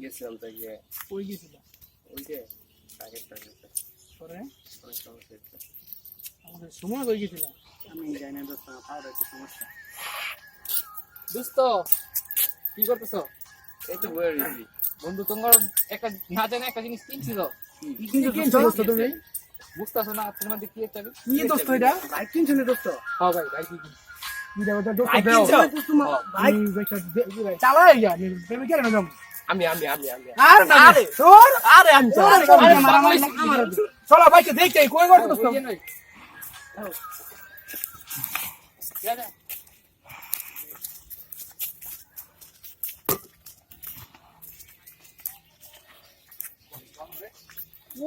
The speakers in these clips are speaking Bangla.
গেছিলাম তো গিয়ে কই গেছিল ওই যে টার্গেট পরে অনেক সমস্যা হচ্ছে। আমাদের সময় কই গেছিল আমি জানি না দোস্ত, আমার পাওয়ার একটু সমস্যা। দোস্ত কি করতেছ? এই তো বয়ে রয়েছি। বন্ধু তোমার একটা না জানে একটা জিনিস কিনছিল, কি কিনছো দোস্ত তুমি? বুঝতেছো না তোমার দেখি একটা কি দোস্ত এটা? বাইক কিনছো না দোস্ত? হ্যাঁ ভাই ভাই কি এটা ওটা দোস্ত বাইক দাও। কিনছো? তোমার ভাই বাইক চালাই যা তুমি কেন না যাও? আমি আরে না আরে তোর আরে আমি আরে আমার চলো ভাইকে দেখতে কই গো দোস্ত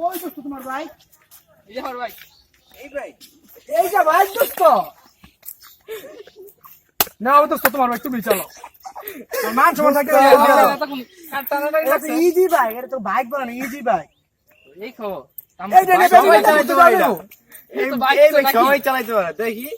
ওই দোস্ত তোমার বাইক, এই আমার ভাই এই বাইক এইটা ভাই দোস্ত না ও দোস্ত তোমার ভাই তুমি চলো মান সমান থাকে ইজি বাইক, এটা তো বাইক বলে না, ইজি বাইক। এই খো এই যে সবাই চালাইতে পারে না, এই তো বাইক এই বাইক সবাই চালাইতে পারে, দেখি